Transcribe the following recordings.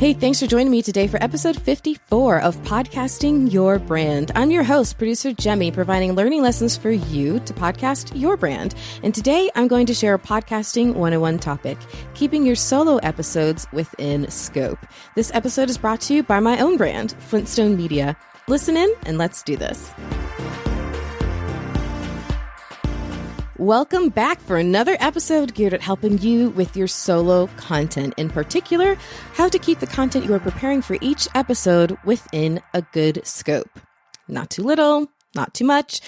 Hey, thanks for joining me today for episode 54 of Podcasting Your Brand. I'm your host, producer Jemmy, providing learning lessons for you to podcast your brand. And today I'm going to share a podcasting 101 topic, keeping your solo episodes within scope. This episode is brought to you by my own brand, Flintstone Media. Listen in and let's do this. Welcome back for another episode geared at helping you with your solo content. In particular, how to keep the content you are preparing for each episode within a good scope. Not too little, not too much.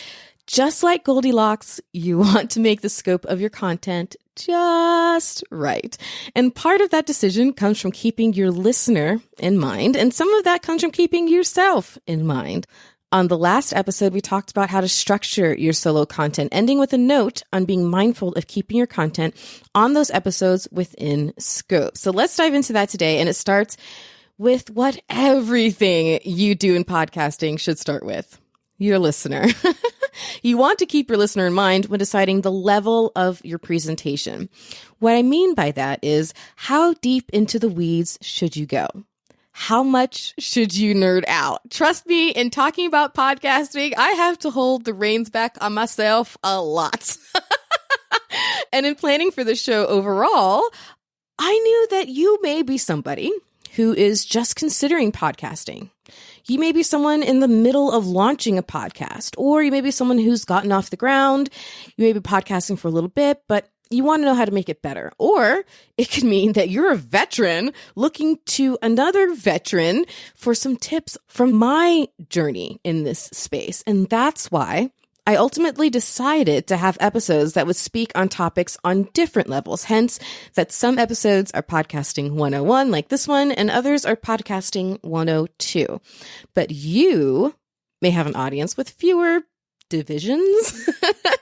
Just like Goldilocks, you want to make the scope of your content just right. And part of that decision comes from keeping your listener in mind, and some of that comes from keeping yourself in mind. On the last episode, we talked about how to structure your solo content, ending with a note on being mindful of keeping your content on those episodes within scope. So let's dive into that today. And it starts with what everything you do in podcasting should start with: your listener. You want to keep your listener in mind when deciding the level of your presentation. What I mean by that is, how deep into the weeds should you go? How much should you nerd out? Trust me, in talking about podcasting, I have to hold the reins back on myself a lot. And in planning for the show overall, I knew that you may be somebody who is just considering podcasting. You may be someone in the middle of launching a podcast, or you may be someone who's gotten off the ground. You may be podcasting for a little bit, but you want to know how to make it better. Or it could mean that you're a veteran looking to another veteran for some tips from my journey in this space. And that's why I ultimately decided to have episodes that would speak on topics on different levels. Hence, that some episodes are podcasting 101 like this one, and others are podcasting 102. But you may have an audience with fewer divisions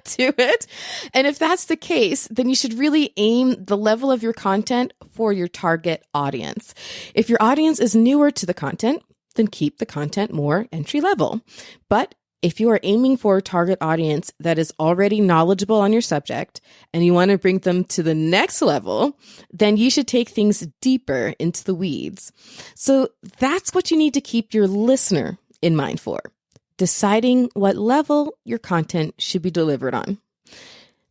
to it. And if that's the case, then you should really aim the level of your content for your target audience. If your audience is newer to the content, then keep the content more entry level. But if you are aiming for a target audience that is already knowledgeable on your subject and you want to bring them to the next level, then you should take things deeper into the weeds. So that's what you need to keep your listener in mind for: deciding what level your content should be delivered on.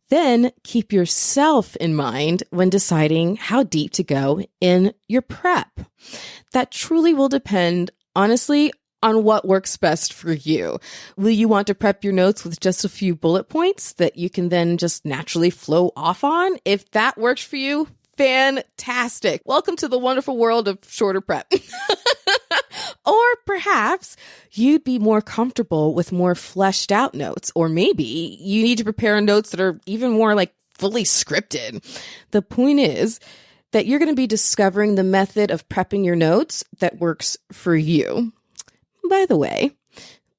Then keep yourself in mind when deciding how deep to go in your prep. That truly will depend, honestly, on what works best for you. Will you want to prep your notes with just a few bullet points that you can then just naturally flow off on? If that works for you, fantastic. Welcome to the wonderful world of shorter prep. Or perhaps you'd be more comfortable with more fleshed out notes, or maybe you need to prepare notes that are even more like fully scripted. The point is that you're going to be discovering the method of prepping your notes that works for you. By the way,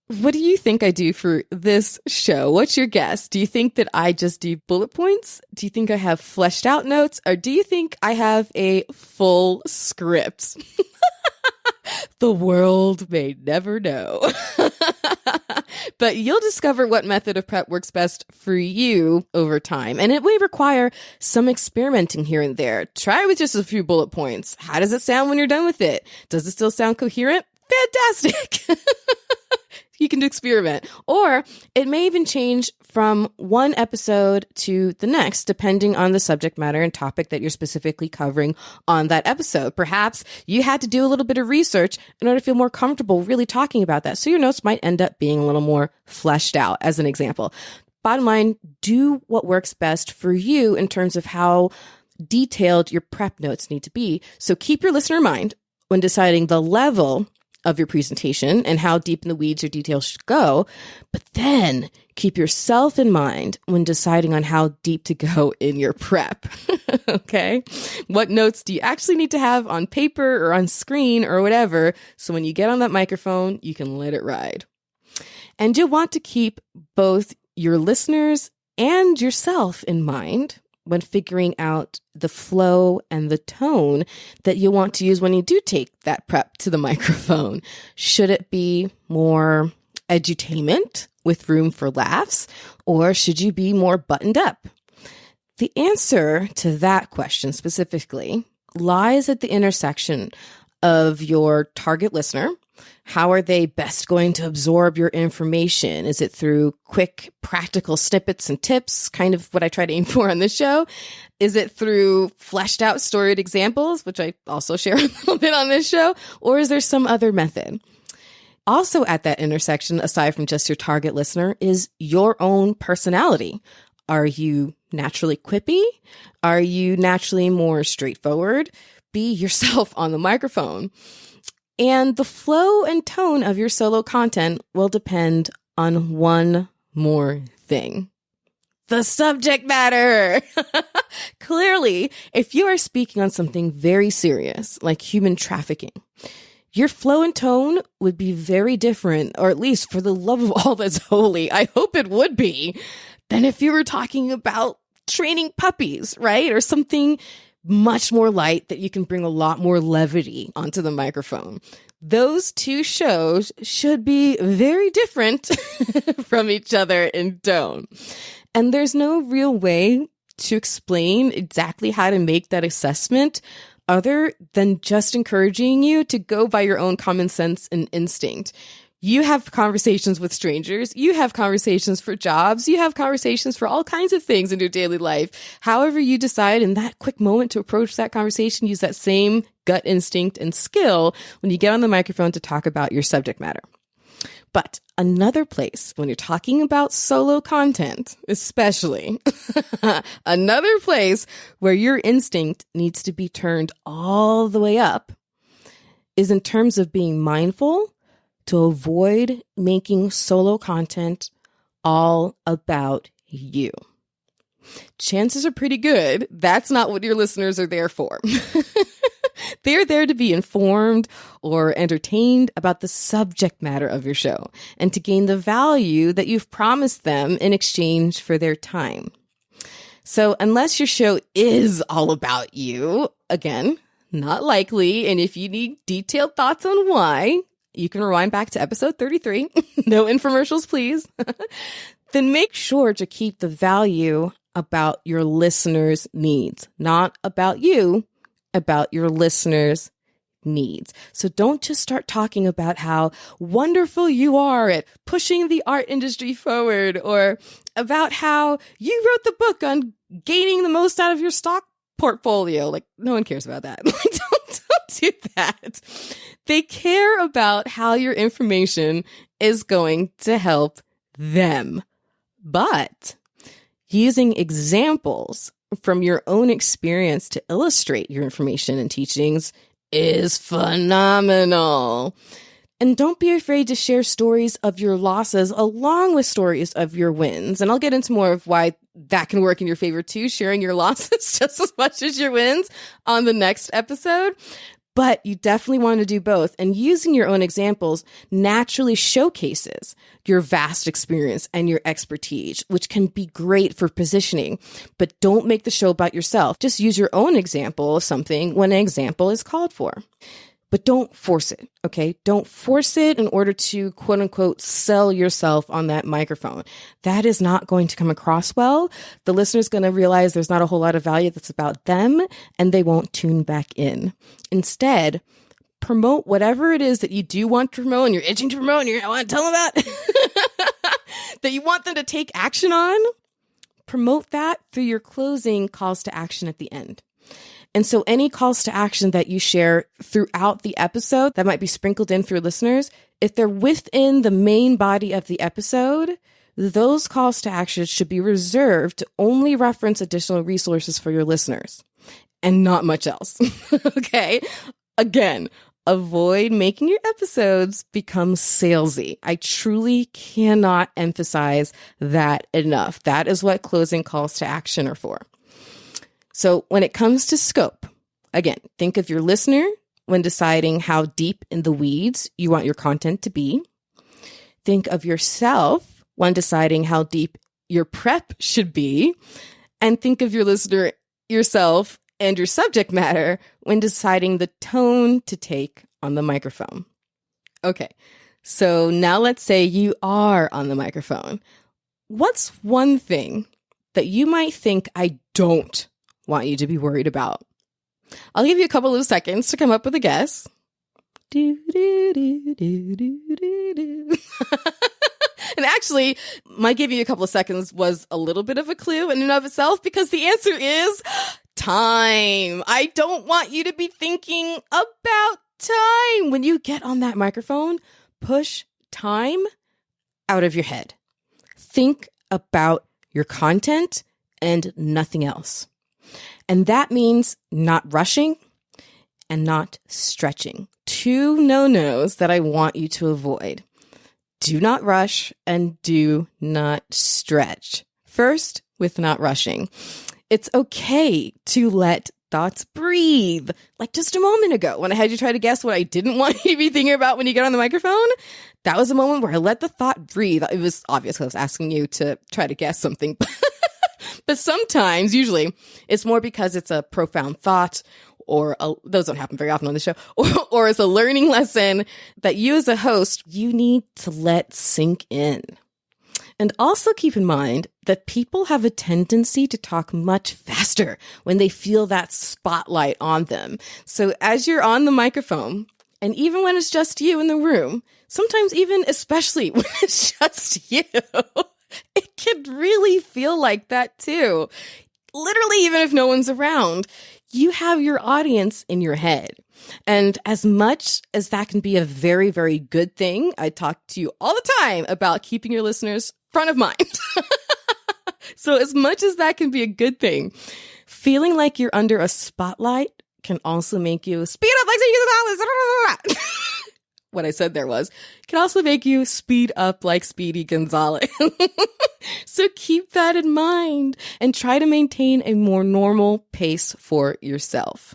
what do you think I do for this show? What's your guess? Do you think that I just do bullet points? Do you think I have fleshed out notes? Or do you think I have a full script? The world may never know. But you'll discover what method of prep works best for you over time. And it may require some experimenting here and there. Try with just a few bullet points. How does it sound when you're done with it? Does it still sound coherent? Fantastic. You can experiment. Or it may even change from one episode to the next, depending on the subject matter and topic that you're specifically covering on that episode. Perhaps you had to do a little bit of research in order to feel more comfortable really talking about that. So your notes might end up being a little more fleshed out, as an example. Bottom line, do what works best for you in terms of how detailed your prep notes need to be. So keep your listener in mind when deciding the level of your presentation and how deep in the weeds your details should go, but then keep yourself in mind when deciding on how deep to go in your prep. Okay? What notes do you actually need to have on paper or on screen or whatever, so when you get on that microphone, you can let it ride. And you'll want to keep both your listeners and yourself in mind when figuring out the flow and the tone that you want to use when you do take that prep to the microphone. Should it be more edutainment with room for laughs, or should you be more buttoned up? The answer to that question specifically lies at the intersection of your target listener. How are they best going to absorb your information? Is it through quick, practical snippets and tips, kind of what I try to aim for on this show? Is it through fleshed out storied examples, which I also share a little bit on this show? Or is there some other method? Also at that intersection, aside from just your target listener, is your own personality. Are you naturally quippy? Are you naturally more straightforward? Be yourself on the microphone. And the flow and tone of your solo content will depend on one more thing. The subject matter. Clearly, if you are speaking on something very serious, like human trafficking, your flow and tone would be very different, or at least for the love of all that's holy, I hope it would be, than if you were talking about training puppies, right? Or something much more light that you can bring a lot more levity onto the microphone. Those two shows should be very different from each other in tone. And there's no real way to explain exactly how to make that assessment other than just encouraging you to go by your own common sense and instinct. You have conversations with strangers. You have conversations for jobs. You have conversations for all kinds of things in your daily life. However you decide in that quick moment to approach that conversation, use that same gut instinct and skill when you get on the microphone to talk about your subject matter. But another place when you're talking about solo content, especially, another place where your instinct needs to be turned all the way up is in terms of being mindful to avoid making solo content all about you. Chances are pretty good that's not what your listeners are there for. They're there to be informed or entertained about the subject matter of your show and to gain the value that you've promised them in exchange for their time. So unless your show is all about you, again, not likely. And if you need detailed thoughts on why, you can rewind back to episode 33. No infomercials, please. Then make sure to keep the value about your listeners' needs, not about you, about your listeners' needs. So don't just start talking about how wonderful you are at pushing the art industry forward, or about how you wrote the book on gaining the most out of your stock portfolio. Like, no one cares about that. Don't do that. They care about how your information is going to help them. But using examples from your own experience to illustrate your information and teachings is phenomenal. And don't be afraid to share stories of your losses along with stories of your wins. And I'll get into more of why that can work in your favor too, sharing your losses just as much as your wins on the next episode. But you definitely want to do both. And using your own examples naturally showcases your vast experience and your expertise, which can be great for positioning. But don't make the show about yourself. Just use your own example of something when an example is called for. But don't force it, okay? Don't force it in order to, quote unquote, sell yourself on that microphone. That is not going to come across well. The listener's going to realize there's not a whole lot of value that's about them, and they won't tune back in. Instead, promote whatever it is that you do want to promote and you're itching to promote and you want to tell them about that you want them to take action on. Promote that through your closing calls to action at the end. And so any calls to action that you share throughout the episode that might be sprinkled in for your listeners, if they're within the main body of the episode, those calls to action should be reserved to only reference additional resources for your listeners and not much else. Okay? Again, avoid making your episodes become salesy. I truly cannot emphasize that enough. That is what closing calls to action are for. So when it comes to scope, again, think of your listener when deciding how deep in the weeds you want your content to be. Think of yourself when deciding how deep your prep should be. And think of your listener, yourself, and your subject matter when deciding the tone to take on the microphone. Okay, so now let's say you are on the microphone. What's one thing that you might think I don't want you to be worried about? I'll give you a couple of seconds to come up with a guess. Do, do, do, do, do, do, do. And actually, my giving you a couple of seconds was a little bit of a clue in and of itself, because the answer is time. I don't want you to be thinking about time. When you get on that microphone, push time out of your head. Think about your content and nothing else. And that means not rushing and not stretching. 2 no-nos that I want you to avoid. Do not rush and do not stretch. First, with not rushing. It's okay to let thoughts breathe. Like just a moment ago when I had you try to guess what I didn't want you to be thinking about when you get on the microphone. That was a moment where I let the thought breathe. It was obvious I was asking you to try to guess something. But sometimes, usually, it's more because it's a profound thought, or those don't happen very often on the show, or it's a learning lesson that you as a host, you need to let sink in. And also keep in mind that people have a tendency to talk much faster when they feel that spotlight on them. So as you're on the microphone, and even when it's just you in the room, sometimes even especially when it's just you, it can really feel like that too. Literally, even if no one's around, you have your audience in your head. And as much as that can be a very, very good thing, I talk to you all the time about keeping your listeners front of mind. So as much as that can be a good thing, feeling like you're under a spotlight can also make you speed up like Speedy Gonzalez. What I said there was, can also make you speed up like Speedy Gonzalez. So keep that in mind and try to maintain a more normal pace for yourself.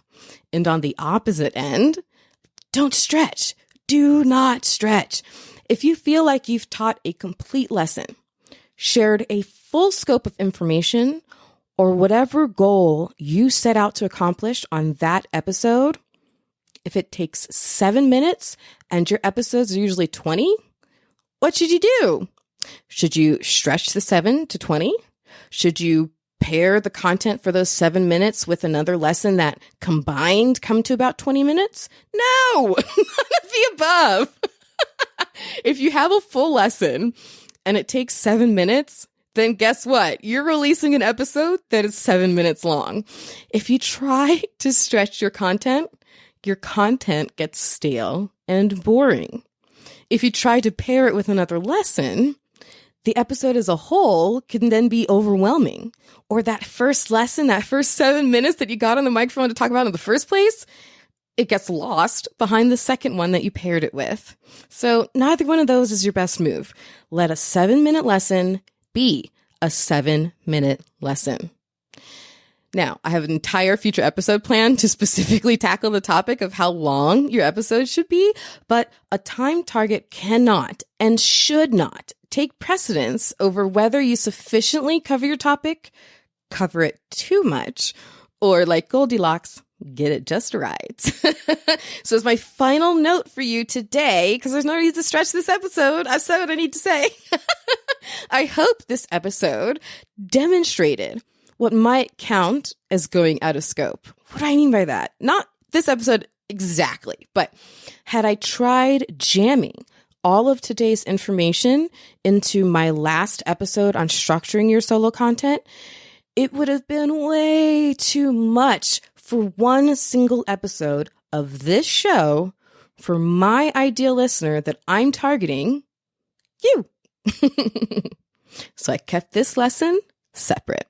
And on the opposite end, don't stretch. Do not stretch. If you feel like you've taught a complete lesson, shared a full scope of information, or whatever goal you set out to accomplish on that episode, if it takes 7 minutes and your episodes are usually 20, what should you do? Should you stretch the 7 to 20? Should you pair the content for those 7 minutes with another lesson that combined come to about 20 minutes? No, none of the above. If you have a full lesson and it takes 7 minutes, then guess what? You're releasing an episode that is 7 minutes long. If you try to stretch your content gets stale and boring. If you try to pair it with another lesson, the episode as a whole can then be overwhelming. Or that first lesson, that first 7 minutes that you got on the microphone to talk about in the first place, it gets lost behind the second one that you paired it with. So neither one of those is your best move. Let a 7-minute lesson be a 7-minute lesson. Now, I have an entire future episode plan to specifically tackle the topic of how long your episode should be, but a time target cannot and should not take precedence over whether you sufficiently cover your topic, cover it too much, or like Goldilocks, get it just right. So as my final note for you today, because there's no need to stretch this episode, I've said what I need to say. I hope this episode demonstrated what might count as going out of scope. What do I mean by that? Not this episode exactly, but had I tried jamming all of today's information into my last episode on structuring your solo content, it would have been way too much for one single episode of this show for my ideal listener that I'm targeting, you. So I kept this lesson separate.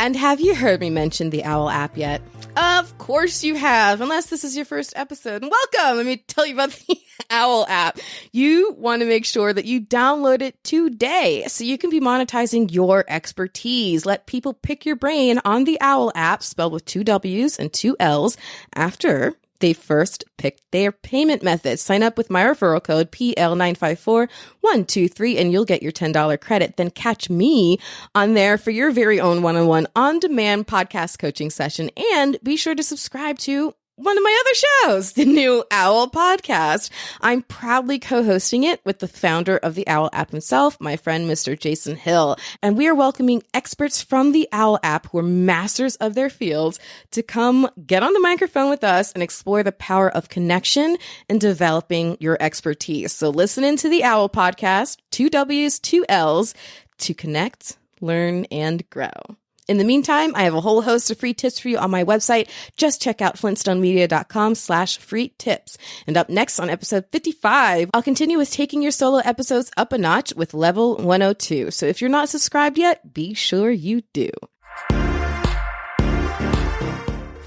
And have you heard me mention the OWL app yet? Of course you have, unless this is your first episode. And welcome! Let me tell you about the OWL app. You want to make sure that you download it today so you can be monetizing your expertise. Let people pick your brain on the OWL app, spelled with 2 W's and 2 L's, after they first picked their payment method. Sign up with my referral code PL954123 and you'll get your $10 credit. Then catch me on there for your very own one-on-one on-demand podcast coaching session. And be sure to subscribe to one of my other shows, the new Owl Podcast. I'm proudly co-hosting it with the founder of the Owl app himself, my friend, Mr. Jason Hill. And we are welcoming experts from the Owl app who are masters of their fields to come get on the microphone with us and explore the power of connection and developing your expertise. So listen into the Owl Podcast, 2 W's, 2 L's, to connect, learn, and grow. In the meantime, I have a whole host of free tips for you on my website. Just check out flintstonemedia.com/free tips. And up next on episode 55, I'll continue with taking your solo episodes up a notch with level 102. So if you're not subscribed yet, be sure you do.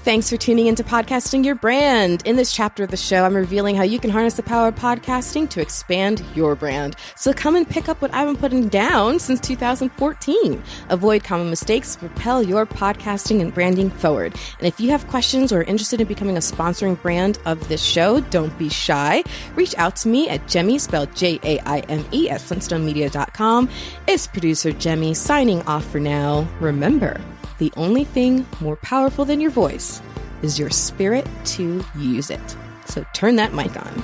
Thanks for tuning into Podcasting Your Brand. In this chapter of the show, I'm revealing how you can harness the power of podcasting to expand your brand. So come and pick up what I've been putting down since 2014. Avoid common mistakes, propel your podcasting and branding forward. And if you have questions or are interested in becoming a sponsoring brand of this show, don't be shy. Reach out to me at Jemmy, spelled Jaime, at flintstonemedia.com. It's producer Jemmy signing off for now. Remember, the only thing more powerful than your voice is your spirit to use it. So turn that mic on.